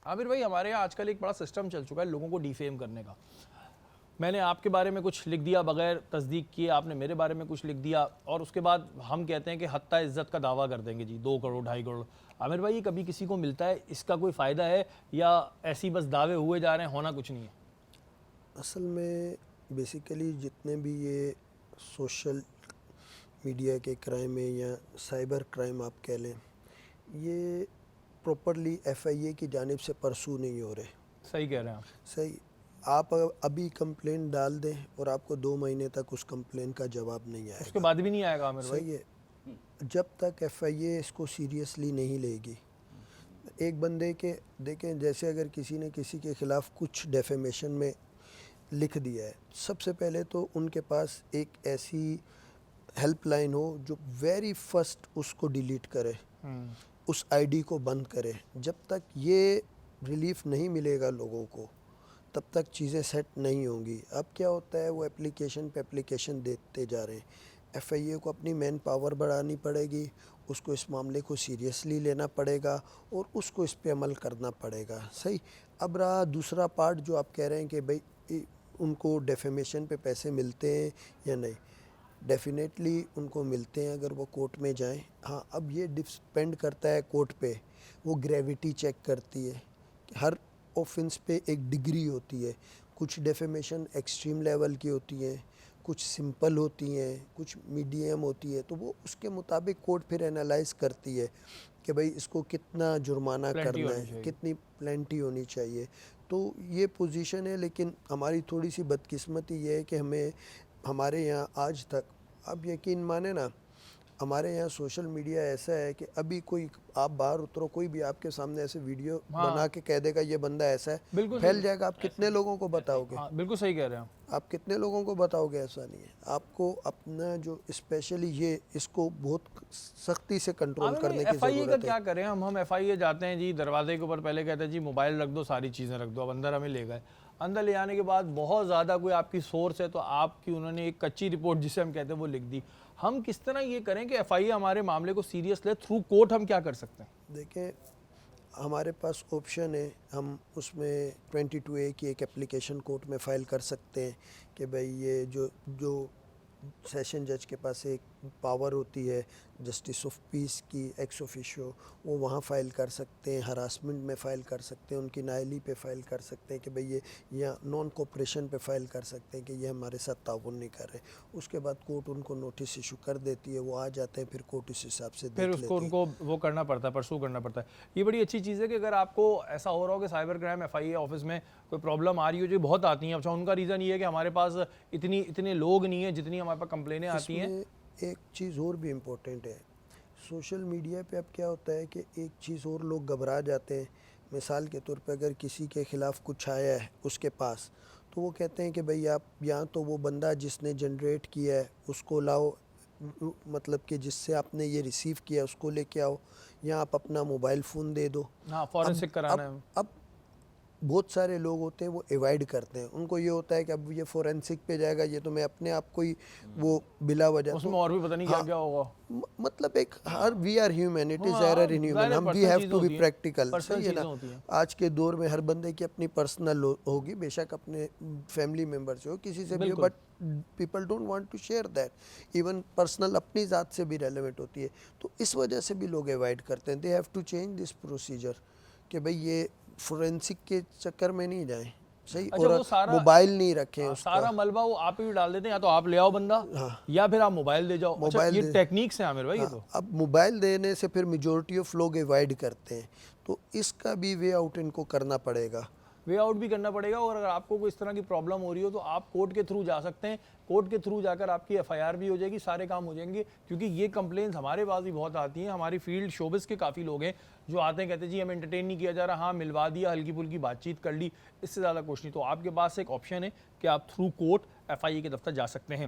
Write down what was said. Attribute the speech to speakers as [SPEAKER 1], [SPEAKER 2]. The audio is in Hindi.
[SPEAKER 1] आमिर भाई, हमारे यहाँ आजकल एक बड़ा सिस्टम चल चुका है लोगों को डिफेम करने का। मैंने आपके बारे में कुछ लिख दिया बगैर तस्दीक किए, आपने मेरे बारे में कुछ लिख दिया, और उसके बाद हम कहते हैं कि हत्ता इज्जत का दावा कर देंगे जी, 2 करोड़ 2.5 करोड़। आमिर भाई, ये कभी किसी को मिलता है? इसका कोई फ़ायदा है या ऐसी बस दावे हुए जा रहे हैं, होना कुछ नहीं है?
[SPEAKER 2] असल में बेसिकली जितने भी ये सोशल मीडिया के क्राइम है या साइबर क्राइम आप कह लें, ये प्रॉपरली एफआईए की जानिब से परसू नहीं हो रहे।
[SPEAKER 1] सही कह रहे हैं आप।
[SPEAKER 2] सही। आप अभी कंप्लेन डाल दें और आपको 2 महीने तक उस कंप्लेन का जवाब नहीं
[SPEAKER 1] उसके
[SPEAKER 2] आएगा।
[SPEAKER 1] बाद भी नहीं आएगा आमिर भाई?
[SPEAKER 2] सही है। जब तक एफआईए इसको सीरियसली नहीं लेगी, एक बंदे के देखें, जैसे अगर किसी ने किसी के ख़िलाफ़ कुछ डेफेमेशन में लिख दिया है, सबसे पहले तो उनके पास एक ऐसी हेल्पलाइन हो जो वेरी फर्स्ट उसको डिलीट करे, उस आईडी को बंद करे। जब तक ये रिलीफ नहीं मिलेगा लोगों को, तब तक चीज़ें सेट नहीं होंगी। अब क्या होता है, वो एप्लीकेशन पे एप्लीकेशन देते जा रहे हैं। एफआईए को अपनी मैन पावर बढ़ानी पड़ेगी, उसको इस मामले को सीरियसली लेना पड़ेगा और उसको इस पे अमल करना पड़ेगा। सही। अब रहा दूसरा पार्ट जो आप कह रहे हैं कि भाई उनको डेफेमेशन पे पैसे मिलते हैं या नहीं। डेफिनेटली उनको मिलते हैं अगर वो कोर्ट में जाएं। हाँ, अब ये डिपेंड करता है कोर्ट पे, वो ग्रेविटी चेक करती है कि हर ऑफेंस पे एक डिग्री होती है। कुछ डेफेमेशन एक्सट्रीम लेवल की होती हैं, कुछ सिंपल होती हैं, कुछ मीडियम होती है। तो वो उसके मुताबिक कोर्ट फिर एनालाइज करती है कि भाई इसको कितना जुर्माना करना है, कितनी प्लेंटी होनी चाहिए। तो ये पोजीशन है। लेकिन हमारी थोड़ी सी बदकिस्मती ये है कि हमारे यहाँ आज तक, अब यकीन माने ना, हमारे यहाँ सोशल मीडिया ऐसा है कि अभी कोई आप बाहर उतरो, कोई भी आपके सामने ऐसे वीडियो बना के कह देगा ये बंदा ऐसा है, फैल जाएगा। आप कितने लोगों को बताओगे?
[SPEAKER 1] हाँ, बिल्कुल सही कह रहे हैं
[SPEAKER 2] आप कितने लोगों को बताओगे? ऐसा नहीं है। आपको अपना जो स्पेशली ये इसको बहुत सख्ती से कंट्रोल करने की
[SPEAKER 1] एफआईए का
[SPEAKER 2] ज़रूरत है।
[SPEAKER 1] क्या करें हम एफआईए जाते हैं जी, दरवाजे के ऊपर पहले कहते हैं जी मोबाइल रख दो, सारी चीज़ें रख दो, अब अंदर हमें ले गए। अंदर ले आने के बाद बहुत ज़्यादा कोई आपकी सोर्स है तो आपकी उन्होंने एक कच्ची रिपोर्ट जिसे हम कहते हैं वो लिख दी। हम किस तरह ये करें कि एफआईए हमारे मामले को सीरियस ले? थ्रू कोर्ट हम क्या कर सकते हैं?
[SPEAKER 2] देखें, हमारे पास ऑप्शन है, हम उसमें 22A की एक एप्लीकेशन कोर्ट में फ़ाइल कर सकते हैं कि भाई ये जो जो सेशन जज के पास एक पावर होती है जस्टिस ऑफ पीस की एक्स ऑफिशियो, वो वहाँ फ़ाइल कर सकते हैं, हरासमेंट में फ़ाइल कर सकते हैं, उनकी नायली पे फ़ाइल कर सकते हैं कि भाई ये, या नॉन कोऑपरेशन पे फ़ाइल कर सकते हैं कि ये हमारे साथ ताउन नहीं कर रहे। उसके बाद कोर्ट उनको नोटिस इशू कर देती है, वो आ जाते हैं, फिर कोर्ट इस हिसाब से
[SPEAKER 1] फिर
[SPEAKER 2] देख
[SPEAKER 1] उसको
[SPEAKER 2] लेती है।
[SPEAKER 1] उनको वो करना पड़ता है, परसू करना पड़ता है। ये बड़ी अच्छी चीज़ है कि अगर आपको ऐसा हो रहा हो कि साइबर क्राइम एफआईए ऑफिस में कोई प्रॉब्लम आ रही हो, जो बहुत आती हैं। अच्छा, उनका रीज़न ये है कि हमारे पास इतने लोग नहीं है जितनी हमारे पास कंप्लेनें आती हैं।
[SPEAKER 2] एक चीज़ और भी इम्पोर्टेंट है सोशल मीडिया पे। अब क्या होता है कि एक चीज़ और लोग घबरा जाते हैं। मिसाल के तौर पे अगर किसी के ख़िलाफ़ कुछ आया है उसके पास, तो वो कहते हैं कि भाई आप या तो वो बंदा जिसने जनरेट किया है उसको लाओ, मतलब कि जिससे आपने ये रिसीव किया उसको लेके आओ, या आप अपना मोबाइल फ़ोन दे दो।
[SPEAKER 1] हाँ, फॉरेंसिक कराना है।
[SPEAKER 2] अब बहुत सारे लोग होते हैं वो अवॉइड करते हैं। उनको ये होता है कि अब ये फोरेंसिक पे जाएगा, ये तो मैं अपने आप को ही वो बिला वजह,
[SPEAKER 1] उसमें
[SPEAKER 2] तो
[SPEAKER 1] और भी पता नहीं क्या क्या होगा।
[SPEAKER 2] मतलब एक हर we are human, it is
[SPEAKER 1] हाँ,
[SPEAKER 2] एरर इन ह्यूमन, हम we have to be practical. सही है ना? आज के दौर में हर बंदे की अपनी पर्सनल होगी, बेशक अपने फैमिली मेम्बर से हो, किसी से भी हो, but people don't want to share that. Even personal अपनी ज़ात से भी रेलेवेंट होती है, तो इस वजह से भी लोग अवॉइड करते हैं। They have to change this procedure कि भाई ये फोरेंसिक के चक्कर में नहीं जाएं। सही।
[SPEAKER 1] अच्छा,
[SPEAKER 2] और मोबाइल नहीं रखें।
[SPEAKER 1] हाँ, सारा मलबा वो आप ही डाल देते हैं, या तो आप ले आओ बंदा,
[SPEAKER 2] हाँ,
[SPEAKER 1] या फिर आप मोबाइल दे जाओ। अच्छा, ये टेक्निक्स हैं आमिर भाई।
[SPEAKER 2] हाँ,
[SPEAKER 1] ये तो
[SPEAKER 2] अब मोबाइल देने से फिर मेजॉरिटी ऑफ लोग अवॉइड करते हैं, तो इसका भी वे आउट इनको करना पड़ेगा।
[SPEAKER 1] वे आउट भी करना पड़ेगा। और अगर आपको कोई इस तरह की प्रॉब्लम हो रही हो तो आप कोर्ट के थ्रू जा सकते हैं। कोर्ट के थ्रू जाकर आपकी एफआईआर भी हो जाएगी, सारे काम हो जाएंगे। क्योंकि ये कंप्लेंट्स हमारे पास भी बहुत आती हैं। हमारी फील्ड शोबिस के काफ़ी लोग हैं जो आते हैं, कहते हैं जी हम एंटरटेन नहीं किया जा रहा, हाँ मिलवा दिया, हल्की फुल्की बातचीत कर ली, इससे ज़्यादा कुछ नहीं। तो आपके पास एक ऑप्शन है कि आप थ्रू कोर्ट एफआईए के दफ्तर जा सकते हैं।